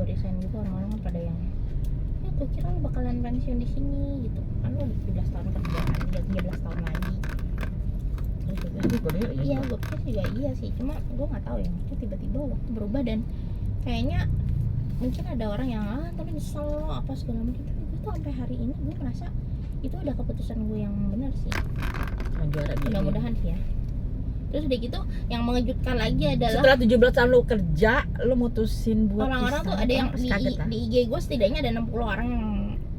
gue resign gitu, orang-orang kan pada yang ya gue kira lu bakalan pensiun di sini gitu kan, lu udah 17 tahun kerjaan, udah 13 tahun lagi. Terus juga iya gue pikir juga iya sih, cuma gue nggak tahu ya, mungkin tiba-tiba waktu berubah dan kayaknya mungkin ada orang yang tapi nyesel apa segala macam, tapi gue tuh sampai hari ini gue merasa itu udah keputusan gue yang benar sih, mudah-mudahan sih ya. Terus udah gitu yang mengejutkan lagi adalah setelah 17 tahun lu kerja, lu mutusin buat orang-orang tuh ada yang di IG gue setidaknya ada 60 orang yang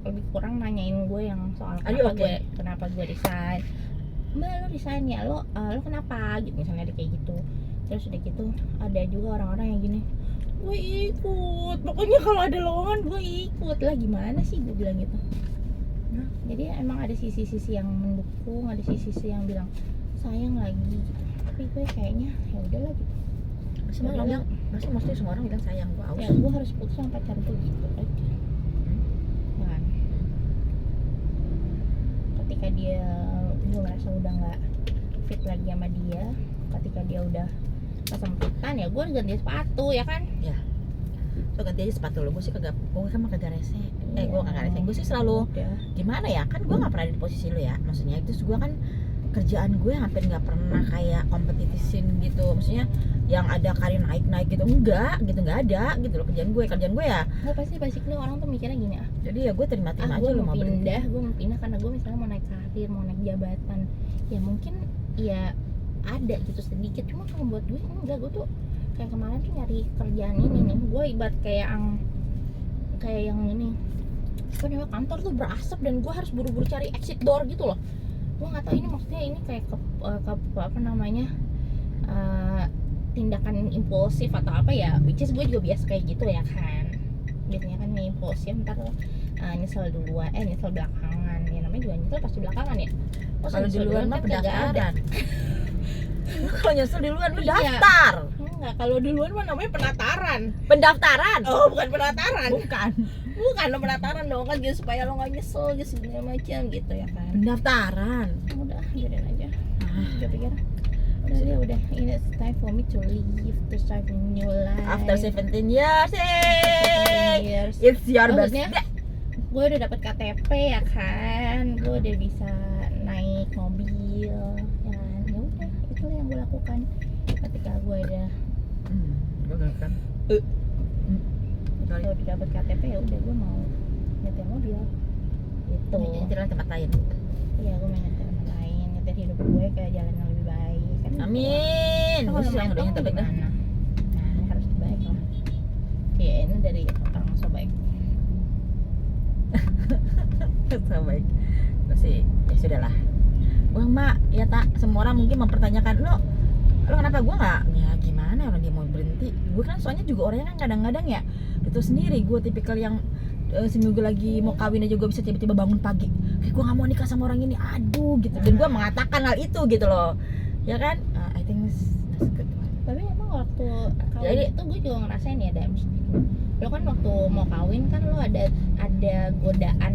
lebih kurang nanyain gue yang soal kenapa gue resign. Mbak lo resign ya, lo kenapa gitu, misalnya ada kayak gitu. Terus udah gitu ada juga orang-orang yang gini, gue ikut, pokoknya kalau ada lowongan gue ikut lah, gimana sih gue bilang gitu. Nah, jadi emang ada sisi-sisi yang mendukung, ada sisi-sisi yang bilang sayang lagi gitu. Tapi gue kayaknya ya udahlah gitu. Maksudnya semua orang bilang sayang gue aus. Ya gue harus putus sama pacar gue gitu aja. Kan. Ketika gue merasa udah nggak fit lagi sama dia, ketika dia udah kesempitan ya gue ganti sepatu ya kan. Ya. So ganti aja sepatu lo, gue sih kagak rese. Gue kagak rese. Gue sih selalu gimana ya, kan gue nggak pernah di posisi lo ya. Maksudnya itu gue kan kerjaan gue hampir nggak pernah kayak kompetitisin gitu, maksudnya yang ada karir naik gitu nggak ada gitu loh. Kerjaan gue ya nggak, pasti basically orang tuh mikirnya gini jadi ya gue terima aja lo mau pindah, gue mau pindah karena gue misalnya mau naik karir, mau naik jabatan, ya mungkin ya ada gitu sedikit, cuma kalau buat gue enggak. Gue tuh kayak kemarin tuh nyari kerjaan ini nih, gue ibarat kayak yang ini apa namanya, kantor tuh berasap dan gue harus buru-buru cari exit door gitu loh. Gue nggak tahu ini maksudnya ini kayak ke apa namanya tindakan impulsif atau apa ya, which is gue juga biasa kayak gitu ya kan, biasanya kan impulsif ntar nyesel duluan, nyesel belakangan, ya namanya juga nyesel pasti belakangan ya. Kalau duluan mah pendaftaran. Kalau nyesel duluan lu Iya. daftar. Enggak, kalau duluan mah namanya penataran. Pendaftaran. Oh, bukan penataran. Bukan Lo penataran dong kan, gitu supaya lo nggak nyesel gitu segala macam gitu ya kan. pendaftaran. Udah biarin aja. Gue pikir udah ini it's time for me to leave, to start a new life. After 17 years, 17 years. It's your Maksudnya, birthday. gue udah dapet KTP ya kan, gue udah bisa naik mobil ya kan. Ya udah, itu yang gue lakukan ketika gue udah Gue gak kan. udah dapet KTP, ya udah gue mau nyetir mobil gitu. Jalan tempat lain. Iya, gue mau nyetir tempat lain, nyetir hidup gue ke jalan yang lebih baik kan. Amin. Gitu. Gue sih yang udah nyetir baik dah. Nah, ini harus baik lah. Iya, ini dari orang so baik. So baik. Gue sih ya sudahlah. Gue mak ya tak, semua orang mungkin mempertanyakan lo kenapa. Gue nggak, ya gimana orang dia mau berhenti. Gue kan soalnya juga orangnya kan kadang-kadang ya itu sendiri. Gue tipikal yang seminggu lagi mau kawin aja gue bisa tiba-tiba bangun pagi kayak gue nggak mau nikah sama orang ini, aduh gitu. Dan gue mengatakan hal itu gitu loh, ya kan. I think that's good. Tapi emang waktu kawin Jadi- itu gue juga ngerasain ya, Dams. Lo kan waktu mau kawin kan lo ada godaan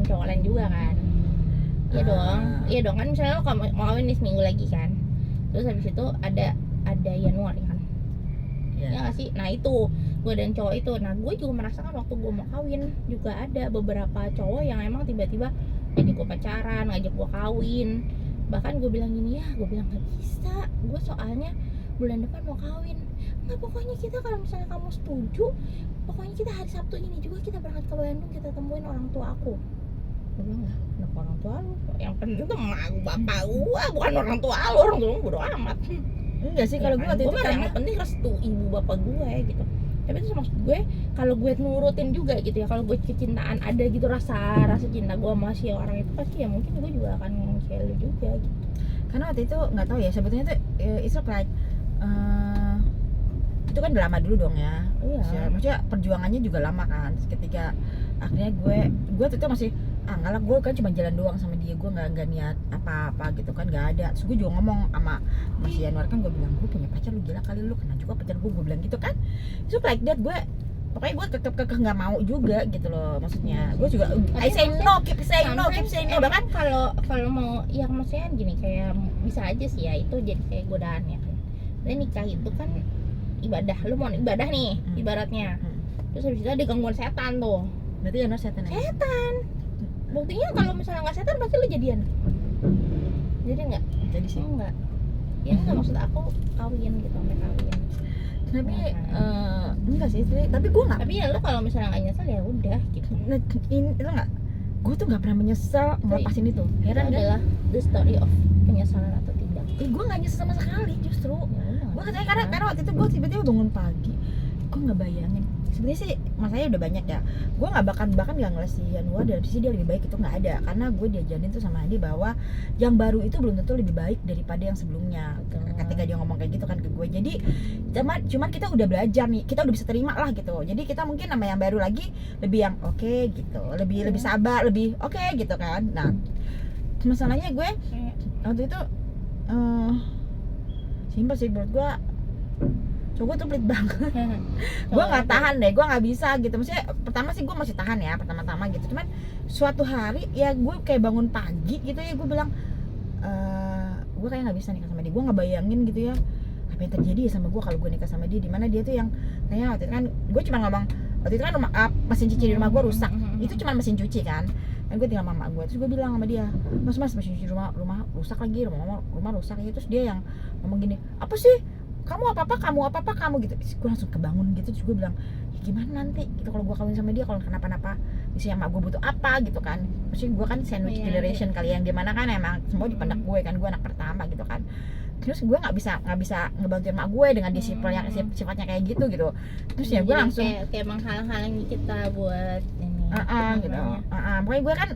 cowok lain juga kan. Iya dong. Iya dong kan, misalnya lo mau kawin nih seminggu lagi kan. Terus habis itu ada Januari kan. Ya nggak sih? Nah itu gue dan cowok itu. Nah gue juga merasakan waktu gue mau kawin juga ada beberapa cowok yang emang tiba-tiba ngajak gue pacaran, ngajak gue kawin. Bahkan gue bilang gini, ya gue bilang gak bisa, gue soalnya bulan depan mau kawin. Nggak, pokoknya kita kalau misalnya kamu setuju, pokoknya kita hari Sabtu ini juga kita berangkat ke Bandung, kita temuin orang tua aku. Gue bilang, lah kenapa orang tua lu? Yang penting tuh emak bapak gua, bukan orang tua lu. Orang tua lu bodo amat. Enggak sih kalau gue waktu itu Gue yang penting restu ibu bapak gue gitu. Tapi itu maksud gue, kalau gue nurutin juga gitu ya, kalau gue kecintaan ada gitu, rasa cinta gue sama si orang itu, pasti ya mungkin gue juga akan share lu juga gitu. karena waktu itu nggak tahu ya sebetulnya tuh it's like itu kan udah lama dulu dong ya. Iya. Maksudnya perjuangannya juga lama kan. Ketika akhirnya gue tuh itu masih enggak lah, gue kan cuma jalan doang sama dia, gue nggak niat apa-apa gitu kan, nggak ada. Terus gue juga ngomong sama si Januar kan, gue bilang gue punya pacar, lu gila kali, lu kena juga pacar gue bilang gitu kan. So like that, gue pokoknya gue kekeh nggak mau juga gitu loh, maksudnya gue juga I say no, keep saying no. Bahkan kalau mau ya maksudnya gini, kayak bisa aja sih ya itu jadi kayak godaan ya kan. Dan nikah itu kan ibadah, lu mau ibadah nih ibaratnya. Terus habis itu ada gangguan setan tuh. Berarti ya setan ya? Setan. Buktinya kalau misalnya nggak setan pasti lu jadian. Jadi nggak? Jadi sih. Enggak. Ya nggak, maksud aku kawin gitu, sampai kawin. Tapi enggak sih, tapi gue nggak. Tapi ya lu kalau misalnya nggak nyesel ya udah gitu. Ini itu nggak. Gue tuh nggak pernah menyesal ngelepasin itu. Itu Heran kan? adalah the story of penyesalan atau tidak. Gue nggak nyesel sama sekali justru. Ya udah. Gue katanya karena waktu itu gue tiba-tiba bangun pagi, gue nggak bayangin. Sebenarnya sih masanya udah banyak ya. Gue nggak bahkan nggak ngeliat si Yanua dari sisi dia lebih baik, itu nggak ada. Karena gue diajarin tuh sama Adi bahwa yang baru itu belum tentu lebih baik daripada yang sebelumnya. Ketika dia ngomong kayak gitu kan ke gue. Jadi cuman kita udah belajar nih, kita udah bisa terima lah gitu. Jadi kita mungkin sama yang baru lagi lebih yang oke gitu, lebih sabar, lebih oke gitu kan. Nah masalahnya gue waktu itu simpel sih menurut gue. Cowok tuh pelit banget. Gue nggak tahan deh, gue nggak bisa gitu. Maksudnya pertama sih gue masih tahan ya, pertama-tama gitu. Cuman suatu hari ya gue kayak bangun pagi gitu ya, gue bilang gue kayak nggak bisa nikah sama dia. Gue nggak bayangin gitu ya apa yang terjadi ya sama gue kalau gue nikah sama dia. Dimana dia tuh yang kayak waktu itu kan gue cuma ngomong, waktu itu kan mesin cuci di rumah gue rusak. Itu cuma mesin cuci kan. Dan gue tinggal sama gue, terus gue bilang sama dia, mas mesin cuci rumah rusak lagi, rumah rusak ya. Terus dia yang ngomong gini, apa sih kamu apa-apa kamu gitu. Gue langsung kebangun gitu. Terus gue bilang, ya gimana nanti gitu kalau gue kawin sama dia, kalau kenapa-napa misalnya mak gue butuh apa gitu kan. Maksudnya gue kan sandwich generation kali, yang dimana kan emang semua di pundak gue kan, gue anak pertama gitu kan. Terus gue nggak bisa ngebantuin mak gue dengan disiplin yang sifatnya kayak gitu. Terus ya gue langsung kayak menghalang-halangi kita buat ini gitu. Pokoknya gue kan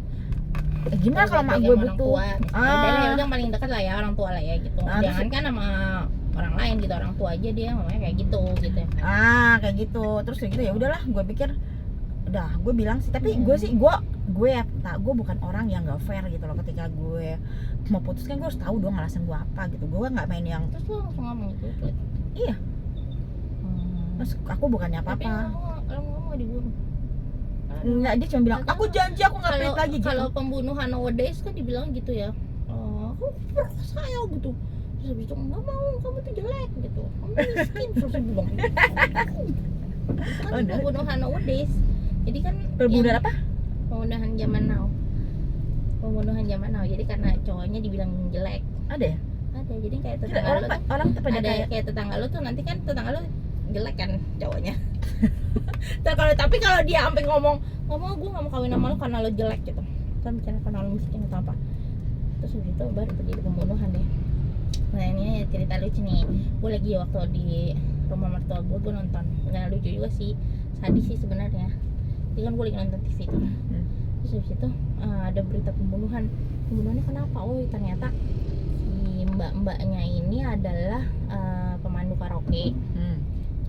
gimana kalau mak gue butuh dan yang paling dekat lah ya, orang tua lah ya gitu. Jangan kan sama orang lain gitu, orang tua aja dia ngomongnya kayak gitu ya kan. Kayak gitu. Terus kayak gitu ya udahlah, gue pikir udah, gue bilang sih. Tapi gue bukan orang yang nggak fair gitu loh. Ketika gue mau putus kan gue harus tahu dong alasan gue apa gitu. Gue nggak main yang terus lu langsung ngomong gitu. Iya. Terus aku bukannya apa-apa. Tapi lu ngomong dibunuh. Enggak, dia cuma bilang aku janji aku nggak pelit lagi gitu. Kalau pembunuhan nowadays kan dibilang gitu ya, aku perkosa ya gitu. Terus habis itu nggak mau, kamu tuh jelek gitu, kamu miskin. Terus dia bilang gitu. Kan pembunuhan nowadays. Jadi kan Pembunuhan apa? Pembunuhan zaman now. Jadi karena cowoknya dibilang jelek. Ada ya? Ada. Jadi kayak tetangga lu tuh, orang pada kayak tetangga lu tuh, nanti kan tetangga lu jelek kan cowoknya. Tapi kalau dia sampai ngomong gue nggak mau kawin sama lo karena lo jelek gitu, kan bicara karena lo miskin atau apa, terus habis itu baru terjadi pembunuhan deh. Nah ini cerita lucu nih. Gue lagi waktu di rumah mertua gue nonton, nggak lucu juga sih, sadis sih sebenarnya. Jadi kan gue lagi nonton TV tuh. Terus habis itu ada berita pembunuhannya kenapa? Oh ternyata si mbaknya ini adalah pemandu karaoke.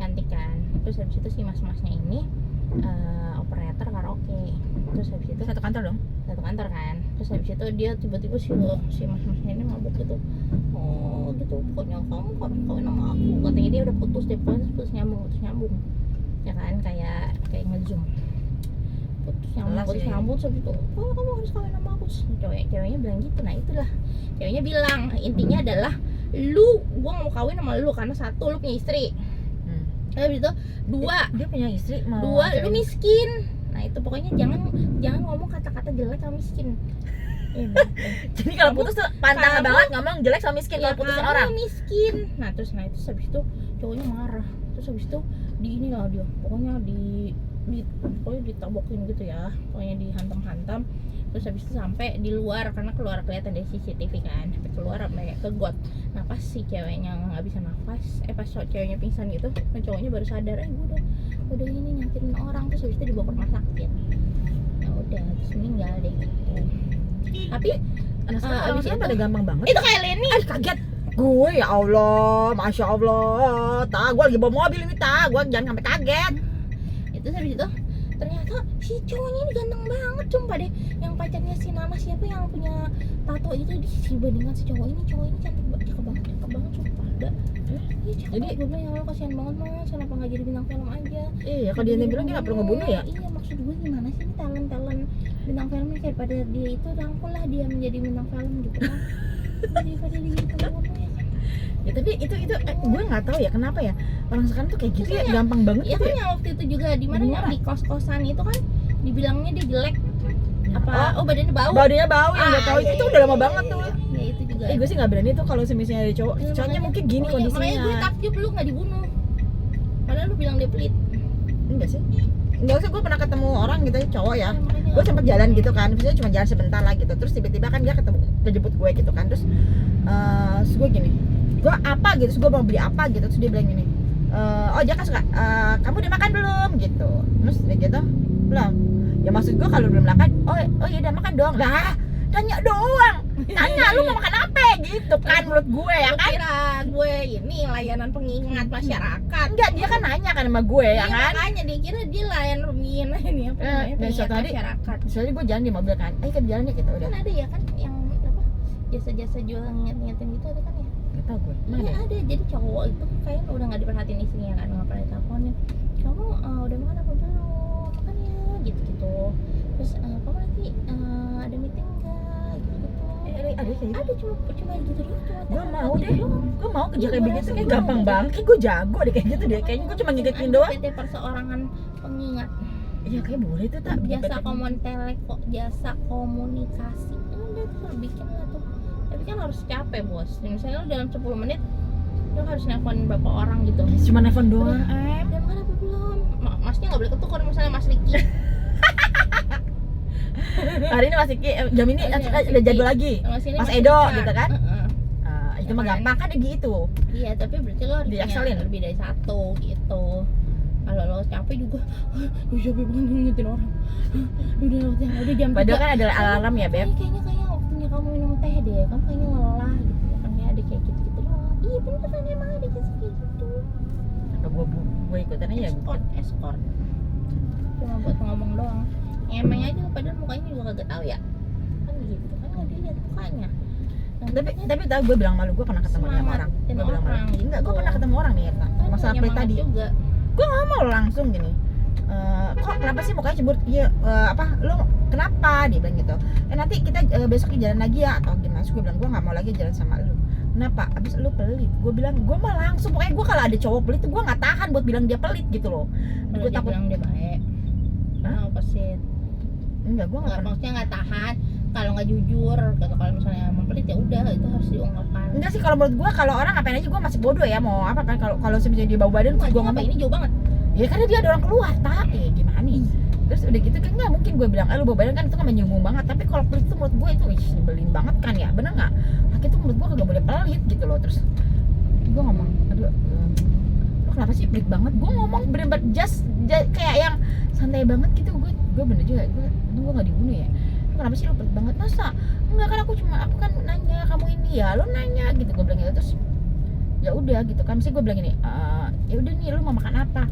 Cantik kan. Terus habis itu si mas-masnya ini operator karaoke. Terus habis itu satu kantor kan. Terus habis itu dia tiba-tiba si mas-masnya ini mabuk gitu. Oh gitu, pokoknya kamu kawin sama aku. Katanya dia udah putus nyambung. Ya kan, kayak ngezoom. Putus nyambung terus habis itu, oh kamu harus kawin sama aku. Ceweknya bilang gitu. Nah itulah, ceweknya bilang intinya adalah gua mau kawin sama lu karena satu, lu punya istri. Habis itu dia punya istri, lu miskin. Nah itu pokoknya jangan ngomong kata-kata jelek sama miskin. Jadi kalau putus tuh pantang banget ngomong jelek sama miskin, kalau putusin orang miskin. Nah terus habis itu cowoknya marah. Terus habis itu dia pokoknya pokoknya ditabokin gitu ya, pokoknya dihantam-hantam. Terus habis itu sampai di luar, karena kelihatan dari CCTV kan, sampai keluar sampai ke got. Nah pas si ceweknya nggak bisa nafas, pas ceweknya pingsan gitu, nah cowoknya baru sadar, gue udah ini nyakitin orang. Terus habis itu dibawa ke rumah sakit. Ya udah, terus meninggal deh. Tapi abis itu pada gampang banget. Itu kayak Leni. Kaget gue, ya Allah, masya Allah. Gue lagi bawa mobil ini, gue jangan sampai kaget. Itu habis itu ternyata si cowoknya ini ganteng banget, sumpah deh. Yang pacarnya si Nama siapa yang punya tato itu dibandingkan si cowok ini cantik banget, cakep banget sumpah. Jadi gue bilang, ya Allah kasihan banget mas, kenapa nggak jadi bintang film aja? Iya, kalau dia bilang dia nggak perlu ngebunuh ya. Iya, maksud gue gimana sih talent bintang filmnya, kayak pada dia itu rangkul lah dia menjadi bintang film gitu kan. Daripada dia pembunuh ya kan. Ya tapi itu gue nggak tahu ya kenapa ya orang sekarang tuh kayak gitu ya, Maksudnya, gampang banget ya gitu kan ya. yang waktu itu juga di mana yang Beneran. di kos-kosan itu kan dibilangnya dia jelek apa badannya bau. Badannya bau yang nggak tahu iya, itu udah lama banget tuh. ya itu juga Gue sih nggak berani tuh kalau misalnya ada cowok. Ya, Cowoknya makanya- mungkin gini makanya gue kondisinya. takjub lu nggak dibunuh padahal lu bilang dia pelit. Enggak sih. Enggak usah, gue pernah ketemu orang gitu cowok ya. Ya, makanya Gue sempat jalan gitu kan, maksudnya cuma jalan sebentar lah gitu. Terus tiba-tiba kan dia kejemput gue gitu kan. Terus gue gini, gue apa gitu, terus gue mau beli apa gitu. Terus dia bilang gini, oh dia kan suka, kamu udah makan belum gitu. Terus dia gitu, belum. Ya maksud gue kalau belum makan, oh ya udah makan dong. Lah, tanya doang. Tanya lu mau makan apa gitu kan menurut gue ya Lu kan. kira gue ini layanan pengingat masyarakat. Enggak, dia kan nanya kan sama gue ya Iya, kan. makanya dia kira dia layanan pengingat ini apa namanya, Dan pengingat suatu hari masyarakat. soalnya gue jalan di mobil kan, ayo kita jalan ya kita udah. Kan ada ya kan yang apa jasa-jasa jual nginget-ngingetin gitu ada kan ya. Gak tau gue, emang Iya ada? ada, jadi cowok itu kayaknya udah nggak diperhatiin istrinya kan, nggak pernah diteleponin. Kamu udah makan apa belum? Makan ya, gitu-gitu. Terus kamu nanti ada meeting nggak? Gitu-gitu. Ada kayak gitu? Ada cuma gitu doang. Gue mau deh, gue mau kerja kayak Iya, begitu, gua kayak rasa gampang gua mau. banget, kayak gue jago deh kayak gitu deh, kayaknya gue cuma ngikutin doang. PT perseorangan pengingat. Iya kayak boleh tuh tak. Jasa komunikasi. Udah tuh bikin lah tuh. Tapi kan harus capek bos. Misalnya lu dalam 10 menit lu harus nelfon berapa orang gitu. Cuma nelfon doang. Udah makan apa belum? Masnya nggak boleh ketukar misalnya Mas Riki. Hari ini Mas Iki, jam ini Iya, Mas ada Iki. jadwal lagi. Mas ini Mas masih Edo Richard. gitu kan? Heeh. Itu mah Kan? gampang kan gitu. Iya, tapi berarti lo harus punya Diakselin. lebih dari satu gitu. Kalau lo capek juga, capek banget ngingetin orang. Udah jam Padahal 3. kan ada alarm ya Beb. Kayaknya waktunya kamu minum teh deh. Kamu kayaknya lelah gitu ya kan, kayak ada kayak gitu doang. Iya beneran emang ada kayak gitu. Apa gue ikutan aja Escort. Cuma buat ngomong doang. Emang aja padahal mukanya juga kagak tahu ya. Kan gitu kan nggak dilihat mukanya. Tapi tau gue bilang malu, gue pernah ketemu sama orang. Gue bilang malu. orang gitu. Enggak, gue pernah ketemu orang nih ya, Kak. Masalah pelit tadi. Juga. Gue ngomong langsung gini, kok kenapa sih mukanya cemburu? Iya, apa lu kenapa? Dia bilang gitu. Nanti kita besok jalan lagi ya atau gimana? Terus gue bilang gue nggak mau lagi jalan sama lu. Kenapa? Abis lu pelit. Gue bilang gue mah langsung, pokoknya gue kalau ada cowok pelit tuh gue nggak tahan buat bilang dia pelit gitu loh. Kalau Gue dia takut. bilang dia baik. Hah? Opposite. Enggak, gue nggak Nggak, pernah. maksudnya nggak tahan kalau nggak jujur gitu. Kalau misalnya emang pelit ya udah itu harus diungkapkan. Enggak sih, kalau menurut gue kalau orang ngapain aja gue masih bodoh ya, mau apa kan kalau misalnya dia bau badan terus gue ngomong ngomong ini jauh banget. ya karena dia ada orang keluar tak gimana nih. Terus udah gitu kan nggak mungkin gue bilang lu bau badan kan, itu kan menyinggung banget. Tapi kalau pelit itu menurut gue itu nyebelin banget kan ya, bener nggak? Laki itu menurut gue kagak boleh pelit gitu loh. Terus gue ngomong, aduh lu kenapa sih pelit banget? Gue ngomong bener-bener just kayak yang santai banget gitu. Gue bener juga, gue nggak dibunuh ya. Lu kenapa sih lu pelit banget? Masa enggak kan, aku kan nanya kamu ini ya, lu nanya gitu. Gue bilang gitu. Terus ya udah gitu kan, mesti gue bilang gini, ya udah nih lu mau makan apa?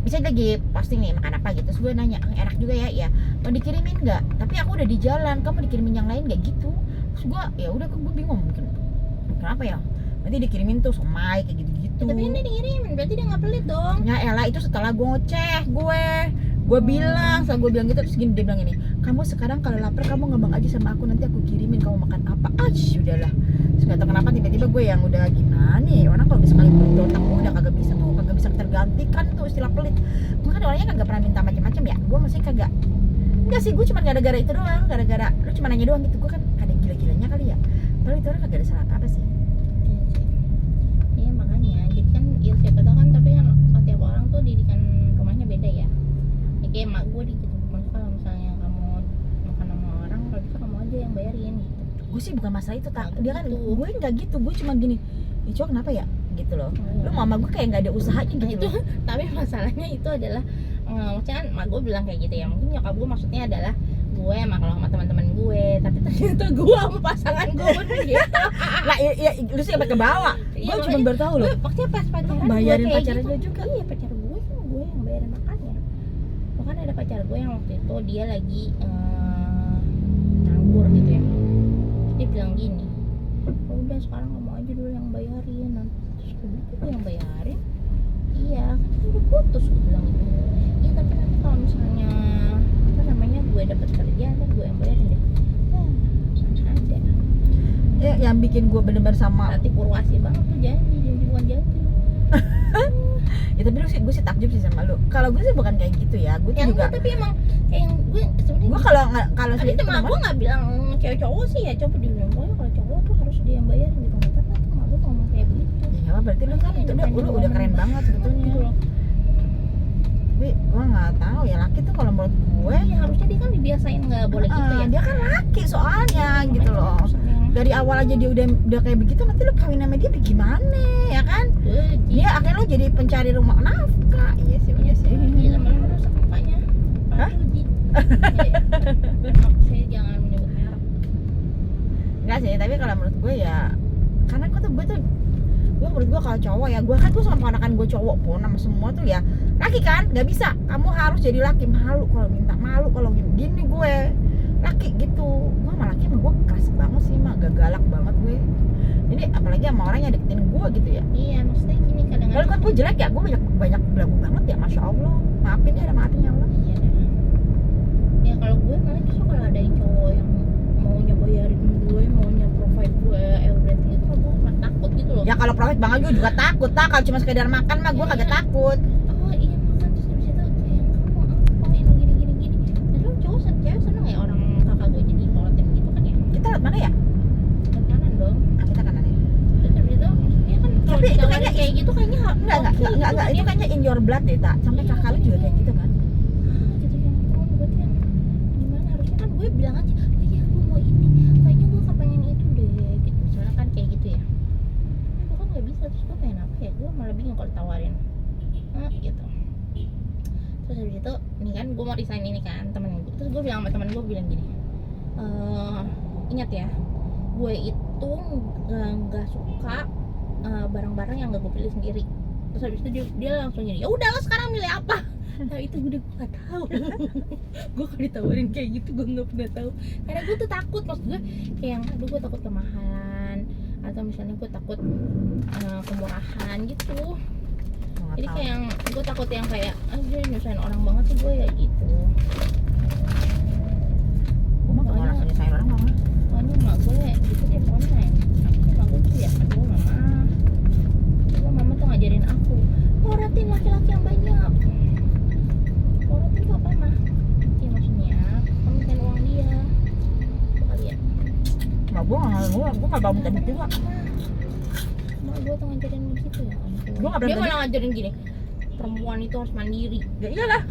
Bisa lagi posting nih makan apa gitu. Terus gue nanya, enak juga ya mau dikirimin nggak? Tapi aku udah di jalan, kamu dikirimin yang lain nggak gitu? Terus gue ya udah, gue bingung mungkin kenapa ya, nanti dikirimin tuh somai kayak gitu-gitu. Tapi ini dikirimin berarti dia nggak pelit dong. Ya elah, itu setelah gue ngoceh gue bilang, setelah gue bilang gitu. Terus gini dia bilang ini, kamu sekarang kalau lapar kamu ngomong aja sama aku, nanti aku kirimin kamu makan apa. Udahlah. Terus nggak tahu kenapa tiba-tiba gue yang udah gimana ya, orang kalau sekali pelit otak gue udah kagak bisa tergantikan tuh istilah pelit. Gue kan orangnya kagak pernah minta macam-macam ya, gue masih kagak. Enggak sih, gue cuma gara-gara itu doang, gara-gara lu cuma nanya doang gitu. Gue kan ada gila-gilanya kali ya, padahal itu orang kagak ada salah apa sih. Iya makanya, jadi kan ya siapa tahu kan, tapi kan setiap orang tuh didikan rumahnya beda ya. Ya kayak emak gue gitu, kalau misalnya kamu makan sama orang, kalau bisa kamu aja yang bayarin gitu. Gue sih bukan masalah itu tak, Nah, dia kan gitu. gue nggak gitu, gue cuma gini, ya cowok kenapa ya gitu loh. Iya. Lu mama gue kayak nggak ada usahanya Nah gitu itu, loh. tapi masalahnya itu adalah maksudnya kan mak gue bilang kayak gitu ya, mungkin nyokap gue maksudnya adalah gue emang kalau sama teman-teman gue, tapi ternyata gue sama pasangan gue pun gitu. Nah ya, lu sih sampai ke bawah. Iya, Gue cuma makanya baru tahu loh. Maksudnya pas pacaran gue bayarin kayak pacarnya gitu. juga. Iya, pacar gue kan gue yang bayarin makannya. Bahkan ada pacar gue yang waktu itu dia lagi nganggur gitu ya. Terus dia bilang gini, oh, udah sekarang kamu aja dulu yang bayarin, nanti terus gue yang bayarin. Iya, kan kita udah putus, gue bilang gitu. Iya, tapi nanti kalau misalnya apa namanya gue dapat kerja, ntar gue yang bayarin deh. Nah, ada. yang bikin gue bener-bener sama. Berarti Purwasi banget tuh janji bukan janji. Ya tapi gue sih takjub sih sama lu. Kalau gue sih bukan kayak gitu ya. Gue tuh Ya juga. enggak, tapi emang kayak yang gue sebenarnya Gue kalau tapi itu mah gue nggak bilang cewek cowok sih ya, coba dibilang pokoknya kalau cowok tuh harus dia yang bayarin gitu, nggak pernah tuh mak gue ngomong kayak begitu. ya nggak, berarti lu kan itu udah keren banget sebetulnya. Gitu loh. Tapi gue nggak tahu ya, laki tuh kalau menurut gue Ya harusnya dia kan dibiasain nggak boleh gitu ya. dia kan laki soalnya gitu loh. Dari awal aja dia udah kayak begitu, nanti lu kawin sama dia gimana ya kan? Dia akhirnya lu jadi pencari rumah nafkah. Iya sih, bener sih. Gila, malah merusak mukanya. Hah? Saya jangan menyebut merek. Enggak sih, tapi kalau menurut gue ya, karena gue menurut gue kalau cowok ya, gue kan gue sama ponakan gue cowok pun sama semua tuh ya laki kan, nggak bisa, kamu harus jadi laki, malu kalau minta, malu kalau gini gue laki gitu. Gue sama laki emang gue keras banget sih, mah gak galak banget gue. Jadi apalagi sama orang yang deketin gue gitu ya. Iya, maksudnya gini Kalau kadang-kadang kan gue jelek ya, gue banyak belagu banget ya, masya Allah. Maafin ya, ada maafin ya Allah. iya dah. Ya kalau gue malah justru kalau ada yang cowok yang maunya bayarin gue, maunya provide gue everything itu, gue malah takut gitu loh. Ya kalau profit banget gue juga takut, tak. Kalau cuma sekedar makan mah gue kagak takut. Oh iya makan, terus habis itu kayak kamu apa ini gini. Padahal cowok cewek seneng ya orang kakak gue jadi kolotnya gitu kan ya. Kita lihat mana ya? Ke kanan dong. Ah, kita kanan ya. Terus habis itu maksudnya kan kalau Tapi itu ditawarin kayaknya kayak gitu kayaknya Enggak, itu kayaknya in your blood deh, tak. Sampai Iya, kakak lu juga kayak gitu kan. gitu yang berarti yang gimana, harusnya kan gue bilang aja oh iya gue mau ini, kayaknya gue kepengen itu deh gitu, misalnya kan kayak gitu ya. Tapi gue kan nggak bisa, terus gue pengen apa ya, gue malah bingung kalau tawarin gitu. Terus habis itu nih kan gue mau resign ini kan temen gue, terus gue bilang sama temen gue bilang gini, ingat ya, gue itu nggak suka barang-barang yang nggak gue pilih sendiri. Terus habis itu dia langsung gini, ya udah lo sekarang milih apa? Nah itu gue udah gak tahu. Gue kalau ditawarin kayak gitu gue nggak pernah tahu, karena gue tuh takut, maksud gue kayak yang aduh gue takut kemahalan, atau misalnya gue takut kemurahan gitu. Jadi kayak yang gue takut yang kayak aja nyusahin orang banget sih gue ya gitu. Gue mah kalau Soalnya- rasanya sayang orang mah. Soalnya emak gue gitu deh pokoknya ya. Emak gue tuh ya, aduh mama tuh ngajarin aku, porotin laki-laki yang banyak. Porotin tuh apa mah? Ya maksudnya kamu mintain uang dia. Itu kali ya. Mak gue nggak mau minta duit juga. Emak gue tuh ngajarin begitu ya. Gue nggak Dia pernah malah ngajarin gini, perempuan itu harus mandiri. Ya iyalah.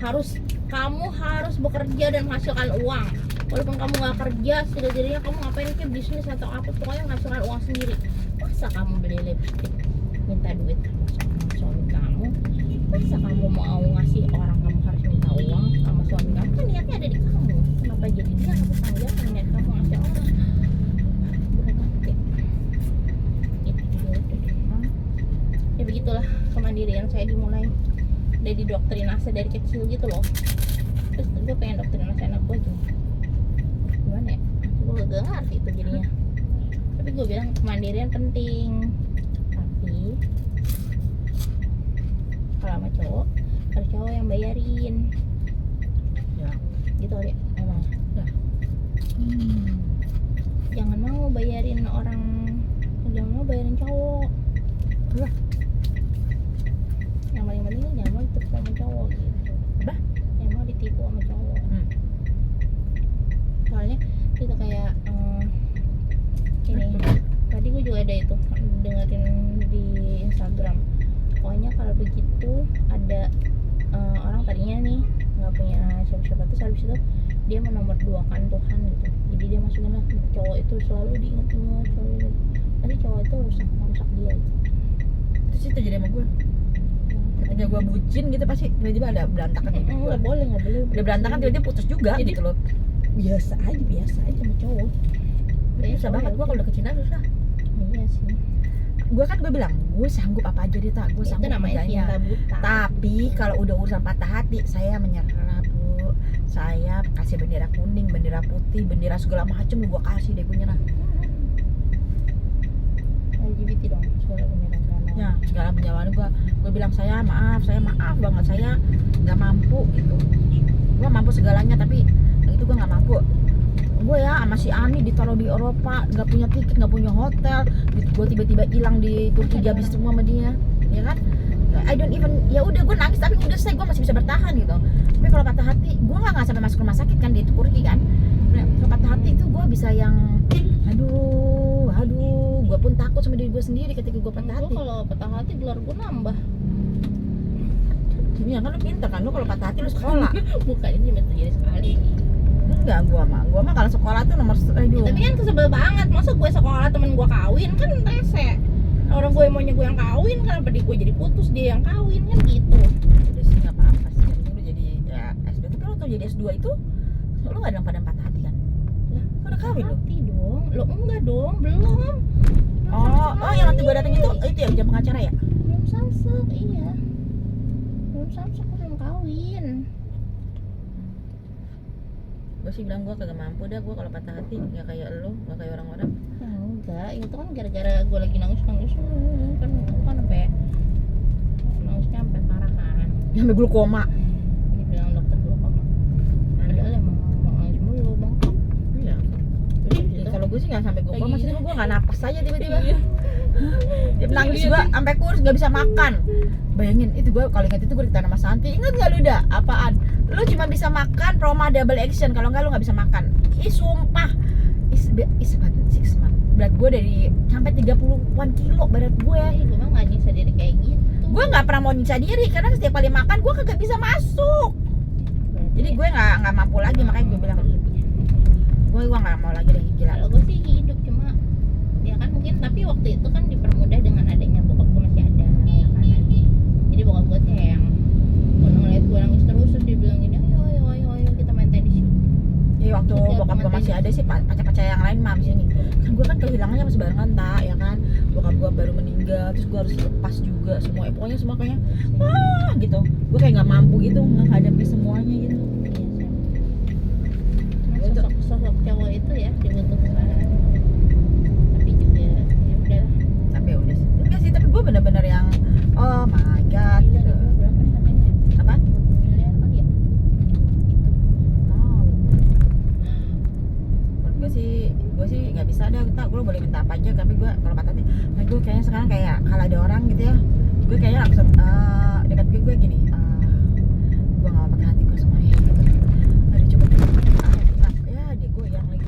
Kamu harus bekerja dan menghasilkan uang. Walaupun kamu nggak kerja, setidaknya kamu ngapain kayak bisnis atau apa, pokoknya menghasilkan uang sendiri. Masa kamu beli lipstick minta duit sama suami kamu? Masa kamu mau ngasih orang, kamu harus minta uang sama suami kamu? Kan niatnya ada di kamu. Kenapa jadi dia harus tanggung jawab niat kamu ngasih orang? Berat hati. Ya begitulah kemandirian saya dimulai dari didoktrinasi dari kecil gitu loh. Terus gue pengen doktrinasi anak gue juga. Gimana ya? Gue gak ngerti itu jadinya. Tapi gue bilang kemandirian penting. Tapi kalau sama cowok, harus cowok yang bayarin. Ya. Gitu ya emang. Ya. Jangan mau bayarin orang, jangan mau bayarin cowok. Lah. Yang paling penting jangan mau ditipu sama cowok gitu. Apa? Yang mau ditipu sama cowok. Soalnya itu kayak ini tadi gue juga ada itu dengerin di Instagram, pokoknya kalau begitu ada orang tadinya nih nggak punya siapa-siapa, terus habis itu dia menomorduakan Tuhan gitu, jadi dia masukin lah cowok itu selalu diingat-ingat, nanti cowok itu rusak dia gitu. Terus itu jadi sama gue. Ketika gue bucin gitu pasti tiba-tiba ada berantakan hidup gue. Nggak boleh Udah berantakan tiba-tiba putus juga Jadi- gitu loh. biasa aja sama cowok. Susah banget gue kalau udah ke Cina susah. Iya sih, Gue bilang gue sanggup apa aja deh, tak. Gue itu sanggup namanya kerjanya. cinta buta. Tapi kalau udah urusan patah hati, saya menyerah, Bu. Saya kasih bendera kuning, bendera putih, bendera segala macam gue kasih deh, gue nyerah. LGBT dong, segala beneran drama. Ya, segala penjelasan gue bilang saya maaf banget, saya nggak mampu gitu. Gue mampu segalanya tapi itu gue nggak mampu. gue ya sama si Ani ditaruh di Eropa, nggak punya tiket, nggak punya hotel, gue tiba-tiba hilang di Turki, habis semua sama dia, ya kan? I don't even, ya udah gue nangis tapi udah selesai, gue masih bisa bertahan gitu. Tapi kalau patah hati, gue nggak sampai masuk rumah sakit kan di Turki kan. Kalau patah hati itu gue bisa yang, aduh, gue pun takut sama diri gue sendiri ketika gue patah Gue hati. kalau patah hati gelar gue nambah. Iya kan lu pinter kan, lu kalau patah hati lu sekolah. Bukan, ini cuma terjadi sekali. Enggak, gue mah kalau sekolah tuh nomor, aduh. Tapi kan kesebel banget, masa gue sekolah temen gue kawin kan rese. Orang gue maunya gue yang kawin, kenapa di gue jadi putus dia yang kawin kan gitu. Udah sih nggak apa-apa sih, yang penting lu jadi ya S2. Tapi lu tuh jadi S2 itu lu nggak dalam keadaan patah hati kan? Lah, Lu udah kawin lu? hati dong. Lo enggak dong, belum. Oh yang nanti gue datang itu yang jam pengacara ya? Belum samsek, iya. Belum samsek, gue belum kawin. Gue sih bilang gue kagak mampu dah, gue kalau patah hati nggak kayak lu, nggak kayak orang-orang. Ya enggak, itu kan gara-gara gue lagi nangis-nangis kan itu kan sampai nangisnya sampai parah kan. Sampai glukoma. Dibilang dokter glukoma. Padahal emang mau nangis mulu, Bang. Iya. Ya, kalau gue sih nggak sampai glukoma, maksudnya gue nggak napas aja tiba-tiba. Dia nangis gue sampai kurus nggak bisa makan. Bayangin itu gue kalau ingat itu gue ditanya sama Santi, ingat nggak lu dah apaan? Lu cuma bisa makan Proma double action, kalau nggak lu nggak bisa makan. Ih sumpah, is about 6 months. Berat gue dari sampai 30-an kilo berat gue. Gue mah nggak nyiksa diri kayak gitu. Gue nggak pernah mau nyiksa diri karena setiap kali makan gue kagak bisa masuk. Jadi gue nggak mampu lagi, makanya gue bilang gue nggak mau lagi deh, gila. Kalau gue sih hidup cuma ya kan mungkin, tapi waktu itu kan dipermudah dengan adanya bokap gue masih ada ya kan. Jadi bokap gue tuh yang kalau ngeliat gue nangis terus dia bilang gini, ayo kita main tenis yuk. Ya waktu Oke, bokap gue masih ada sih pacar-pacar yang lain mah sini. Kan gue kan kehilangannya masih barengan tak, ya kan. Bokap gue baru meninggal, terus gue harus lepas juga semua. Pokoknya semua kayaknya wah gitu. Gue kayak nggak mampu gitu menghadapi semuanya gitu. Iya sih. Cuma sosok cowok itu ya dibutuhkan. Tapi juga ya udahlah. Tapi ya udah sih. Enggak sih, tapi gue bener-bener yang oh my god Gila, gitu. dijual berapa nih katanya? Apa? 20 miliar kali ya? Gitu. Oh. Menurut gue sih nggak bisa dah, tak gue boleh minta apa aja, tapi gue kalau patah hati, nah gue kayaknya sekarang kayak kalau ada orang gitu ya, gue kayaknya langsung dekat gue gini, gue nggak mau pakai hati gue semuanya gitu. Aduh coba ya dia gue yang lagi,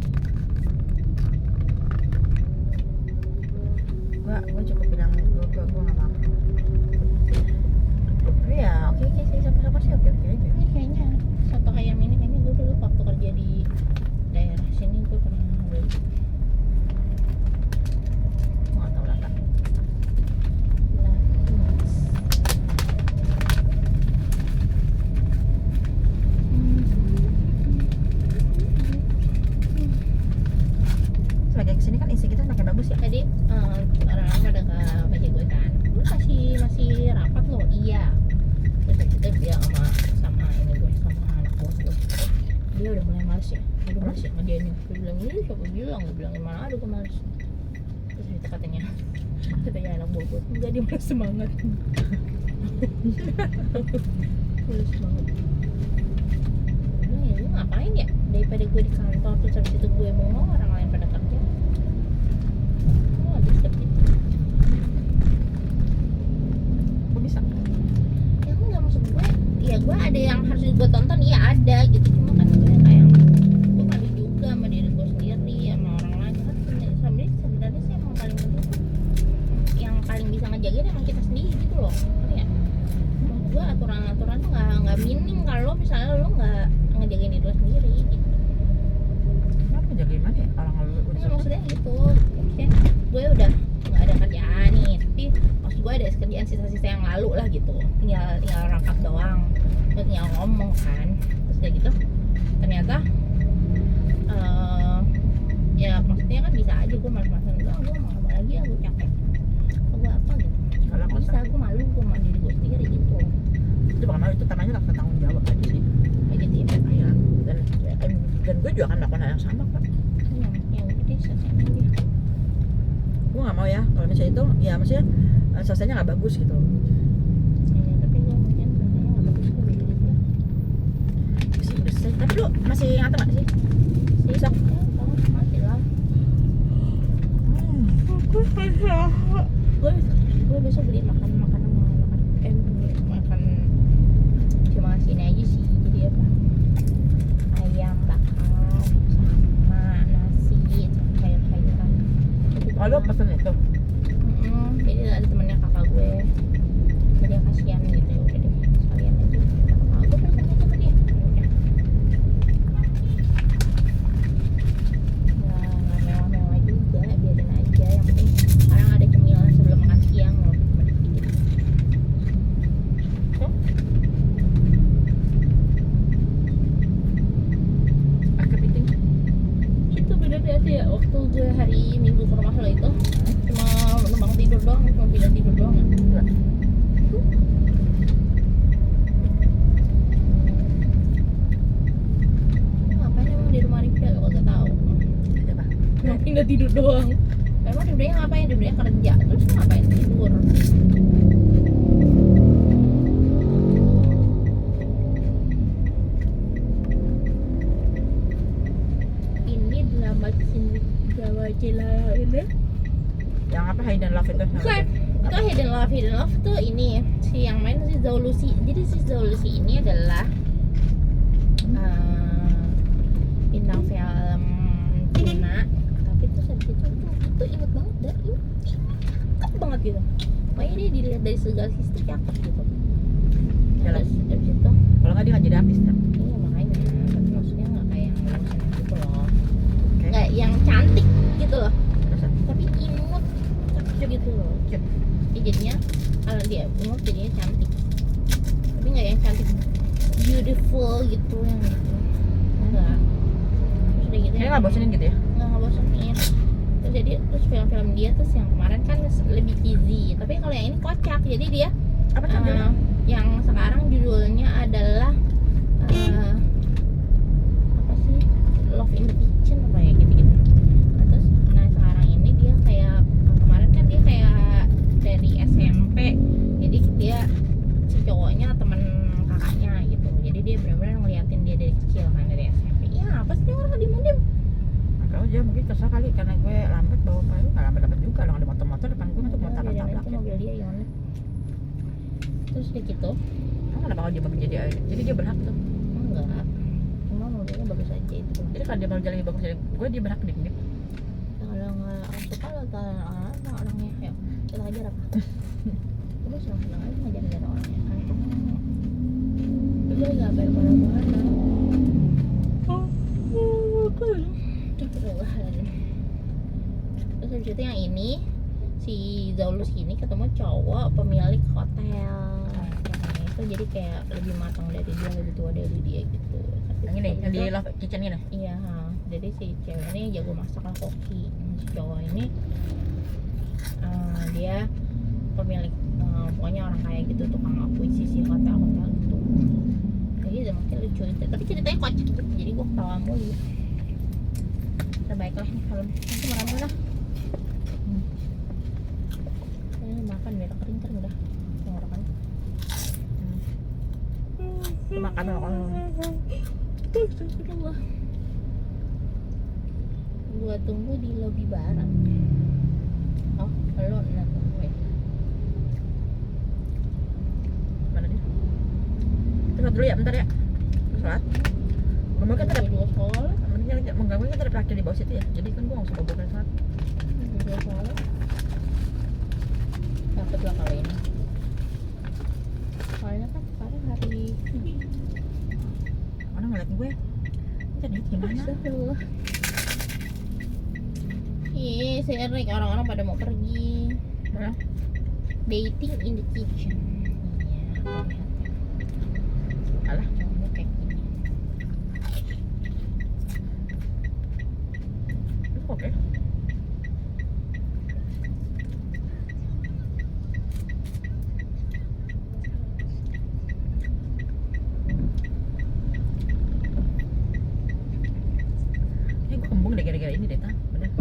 gue cukup bilang gue nggak mampu. Tapi ya oke sih, sabar sih oke aja. Ini kayaknya soto ayam ini kayaknya gue dulu waktu kerja di daerah sini gue pernah beli. Gue nggak tahu lah kak. Lah, Semakin kesini kan isi kita semakin bagus ya. tadi orang-orang pada ke meja gue kan, lu masih rapat loh, iya. Terus habis itu bilang sama ini gue, sama anak bos gue, dia udah mulai males ya, ngerjainnya. Gue bilang ini siapa bilang, gue bilang mana ada gue males. Terus itu katanya anak buah gue, enggak, dia malah semangat. Malah semangat. Gue bilang ya lu ngapain ya, daripada gue di kantor terus habis itu gue mau orang lain pada kerja, gue gak bisa gitu. Kok bisa? Ya enggak, maksud gue ya gue ada yang harus gue tonton, iya ada gitu, cuma kan gue kayak gue malu juga sama diri gue sendiri, sama orang lain kan. Sebenarnya sih emang paling penting tuh yang paling bisa ngejagain emang kita sendiri gitu loh, ngerti ya? Maksud gue aturan-aturan tuh nggak minim kalau misalnya lo nggak ngejagain diri lo sendiri gitu. Kenapa jaga gimana ya orang lu udah Nah, maksudnya gitu, maksudnya gue udah nggak ada kerjaan nih, tapi maksud gue ada kerjaan sisa-sisa yang lalu lah gitu, tinggal rapat doang, gue tinggal ngomong kan, terus udah gitu ternyata ya maksudnya kan bisa aja gue malas-malasan, gue mau ngomong lagi ya, gue capek, gue apa gitu, Kalau nggak bisa, gue malu, gue sama diri gue sendiri gitu, itu bakal itu namanya rasa tanggung jawab aja sih. kayak gitu ya. Iya. Dan gue juga akan melakukan hal yang sama kok. Yang udah selesai aja. Gue nggak mau ya kalau misalnya itu ya maksudnya selesainya nggak bagus gitu. Ya, tapi gue mungkin rasanya nggak bagus, gue bilang aja. Sih udah selesai. Tapi lu masih nganter nggak sih? Sih, Besok? ya, gue besok beli makan cuma sini aja sih. Jadi apa, ayam bakar sama nasi sama sayur-sayuran. Oh, lo pesen itu? Jadi ada temennya kakak gue, jadi kasihan gitu, ya udah deh sekalian aja kakak gue pesen aja sama dia. Nggak mewah-mewah juga, biarin aja, yang penting sekarang ada cemilan sebelum makan siang loh. Kepiting? Itu beda ya, waktu gue hari Minggu ke rumah lo itu cuma numpang tidur doang, cuma pindah tidur doang. Ngapain emang di rumah Rifda, lo gak tau. Siapa? Cuma pindah tidur doang. Emang Rifdanya ngapain? Rifdanya kerja, terus ngapain tidur? Ini drama Cila ini. Yang apa, Hidden Love itu? Bukan, itu Hidden Love tuh ini si yang main si Zaulusi. Jadi si Zaulusi ini adalah bintang film Cina, tapi terus habis itu inget banget dah, inget banget gitu. Pokoknya dia dilihat dari segala sisi cakep gitu. Terus habis itu, Kalau nggak dia nggak jadi artis kan? iya makanya, tapi maksudnya nggak kayak yang lulusan gitu loh, Oke. nggak yang cantik gitu loh, Terus? tapi imut cakep gitu loh. Cute. Ya, jadinya kalau dia imut jadinya cantik, tapi nggak yang cantik beautiful gitu yang gitu, enggak. Terus udah gitu Kayaknya nggak bosenin gitu ya? nggak ngebosenin. Terus jadi film-film dia terus yang kemarin kan lebih cheesy, tapi kalau yang ini kocak. Jadi dia Apa judulnya? yang sekarang judulnya adalah apa sih, Love in the Kitchen apa ya gitu-gitu. Nah, terus sekarang ini dia kayak kemarin kan dia kayak dari SMP, jadi dia si cowoknya temen kakaknya gitu, jadi dia benar-benar ngeliatin dia dari kecil kan, dari SMP. Ya apa sih orang diem-diem. Kalau aja mungkin kesal kali karena gue lambat bawa palu, nggak lambat juga loh, ada motor-motor depan gue untuk motor Itu tabrak. mobil dia yang mana. Terus dia gitu Emang kenapa kalau dia mau jadi dia berhak tuh? enggak, cuma mobilnya bagus aja itu. Jadi kalau dia mau jadi bagus dari gue, dia berhak dikit. Kalau nggak suka lo orangnya, yuk kita ajar apa? Terus senang aja ngajar-ngajar orangnya kan. Dia nggak bayar mana-mana. Terus habis itu yang ini si Zaulus ini ketemu cowok pemilik hotel. Nah, itu jadi kayak lebih matang dari dia, lebih tua dari dia gitu. Tapi Yang ini, yang di itu- Love Kitchen ini. Iya, jadi si cewek ini jago masak lah, koki. Si cowok ini dia pemilik, pokoknya orang kaya gitu, tukang akuisisi hotel-hotel gitu. Jadi udah makin lucu, tapi ceritanya kocak gitu, jadi gua ketawa mulu. Terbaik lah nih kalau nanti makan lah. Ini makan biar kering udah tenggorokan. Makan. Astagfirullah. Gua tunggu di lobi barat. Oh, lo nonton gue. Mana dia? Tunggu dulu ya, bentar ya. Sholat. Ngomong kan ada Dua sekolah. yang mengganggu kan ada parkir di bawah situ ya. Jadi kan gue nggak usah bobo sholat. Dua sekolah. Dapat lah kali ini. Soalnya kan sekarang hari Orang ngeliat gue. Jadi gimana? Astagfirullah. Ih, si Erik, orang-orang pada mau pergi Mana? dating in the kitchen. Iya, lihat. Alah. Contohnya kayak gini. Oke. Gue kembung deh gara-gara ini deh, bener.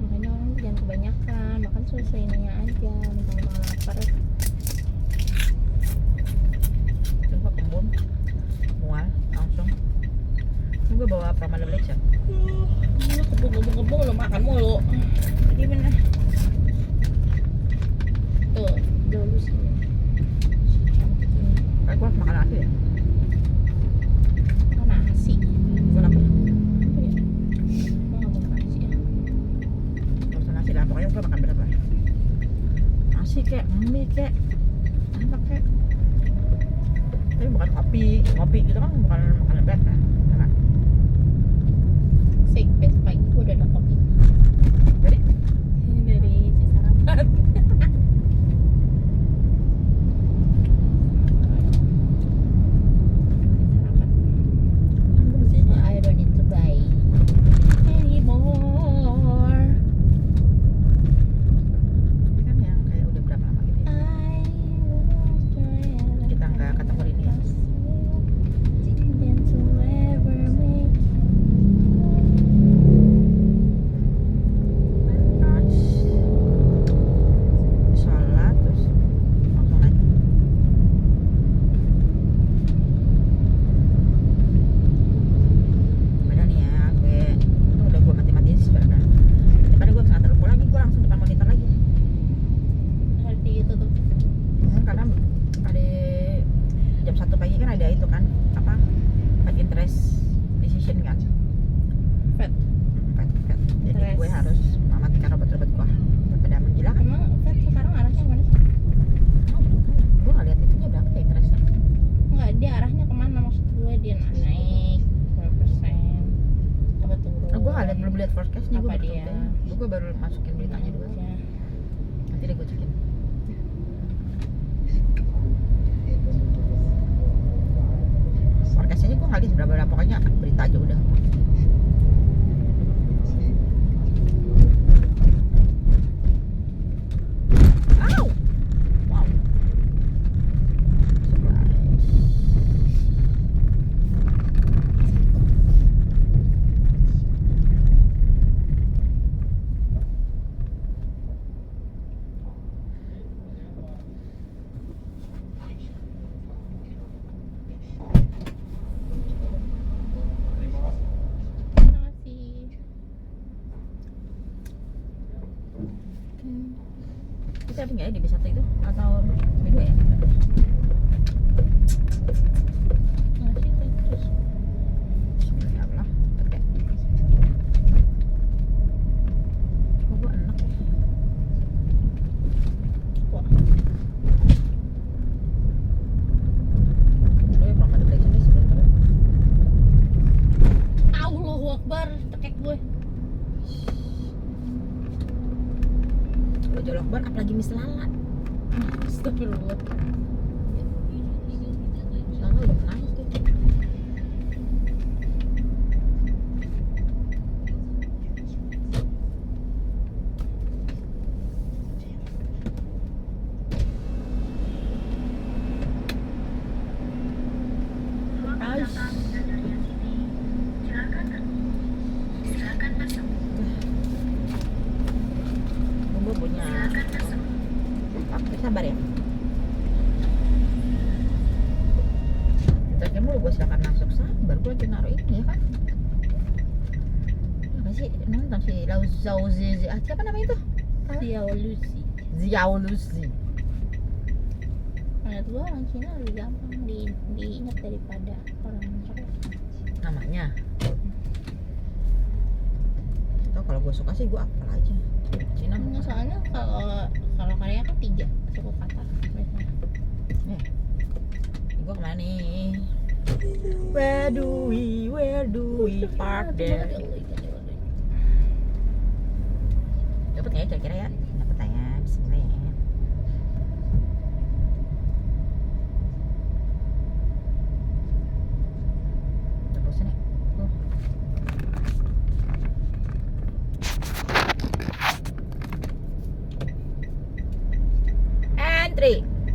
Makanya orang tuh jangan kebanyakan, makan selesainya aja, mentang-mentang lapar. Terus gue kembung, mual langsung. Ini gue bawa Pramana Black Shot. Lu kebung-kebung lo makan mulu. Jadi bener. apa ya? Oh, nasi. Gue lapar. Apa ya? Gua nggak mau nasi ya. Gak usah nasi lah, pokoknya gue makan berat lah. Nasi kek, mie kek, apa kek. Tapi bukan kopi. Kopi gitu kan bukan makanan berat kan? Ya kan? Sik, besok pagi gua udah ada kopi. Jadi Ini dari Cisarapat. Cisarapat. gue mesti ini ya. I don't need to buy anymore. Ini kan yang kayak udah berapa lama gitu ya? Kita nggak kategori ini ya? Sholat terus langsung naik. Padahal nih ya, itu udah gue mati-matiin sih sebenarnya. Daripada gue nggak terlalu lagi, gue langsung depan monitor lagi. Itu tuh. Karena ada jam 1 pagi kan ada itu kan apa? Fight interest decision kan. Fed. Fight. Jadi Interest. gue harus mematikan robot-robot gue daripada menggila kan. Emang Fed sekarang arahnya kemana sih? Gue nggak lihat itunya berapa ya interestnya. Enggak, dia arahnya kemana maksud gue? Dia naik berapa persen? Apa turun? Gue nggak lihat, belum lihat forecastnya. Apa dia? Gue baru masukin beritanya dulu. Ya. Nanti deh gue cekin. Forecastnya gue nggak lihat berapa, pokoknya berita aja udah. Au! Wow. Terima kasih. Kita ada nggak ya di B1 itu atau B2 ya? Ngasih terus. Bismillah, pakai. Kok gue enak ya? Wah, Gue belum ada flex ini sebenarnya. Allahu Akbar, tekek gue. Kalau jolok bar apalagi mie selala. Astagfirullah. Selala udah naik tuh. Gue punya sabar ya. Tadi mulu gue silakan masuk, sabar gue lagi naruh ini ya kan. Apa sih nonton si Lau Zhao Zizi, siapa namanya itu? Dia Lucy. Xiao Lucy. Menurut gue orang Cina lebih gampang diingat daripada orang Korea. Namanya. Tau kalau gue suka sih gue apal aja. Cina Enggak, soalnya kalau Korea kan 3 suku kata biasanya. Gue kemana nih? Where do we park there? Dapat nggak ya kira-kira ya? Dapat ya, bismillah ya. Udah bosan ya?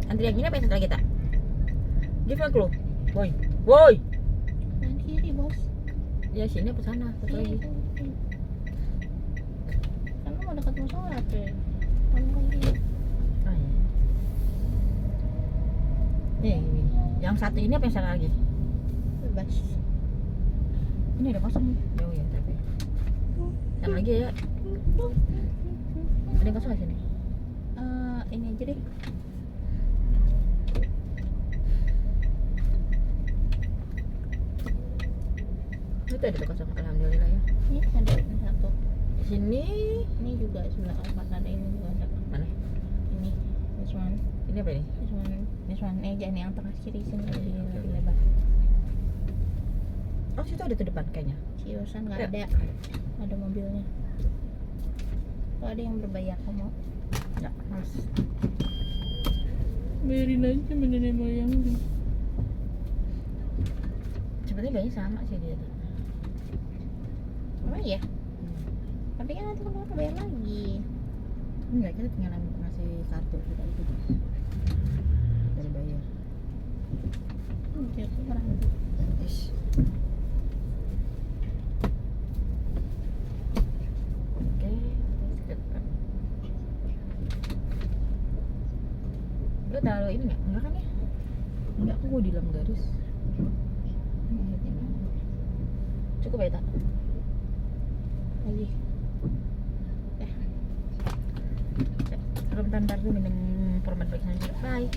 Antri yang ini apa yang setelah kita? Give a clue. Woi. Yang kiri bos. Ya sini apa sana? Satu lagi. Kan lu mau dekat musola tuh. Kamu lagi. Oh, iya. Nih, yang satu ini apa yang sana lagi? Bebas. Ini ada kosong nih. Jauh ya tapi. Yang lagi ya. Ada yang kosong di sini. Ini aja deh. Itu ada tuh kosong, alhamdulillah ya. Ini ada satu. Di sini Ini juga sebelah pas ada ini juga ada. mana? Ini this one, Ini apa ini? this one, this one. Jangan yang terakhir di sini lebih Oke. lebar. Oh, situ ada tuh depan kayaknya. Seriusan nggak Ada. ada mobilnya. Tuh ada yang berbayar, kamu mau? Enggak, mas. Bayarin aja nenek moyang. Sebenarnya kayaknya sama sih dia tuh. Oh iya, tapi kan nanti kamu bayar lagi. Enggak, kita tinggal ngasih kartu kita itu tuh. Dari bayar. Jadi kurang. Ish. Oke, kita depan. Lu taruh ini nggak? Enggak kan ya? Enggak, aku di dalam garis. Cukup ya, Tak? Lagi. Kalau bentar-bentar tuh minum format baik saja. Bye.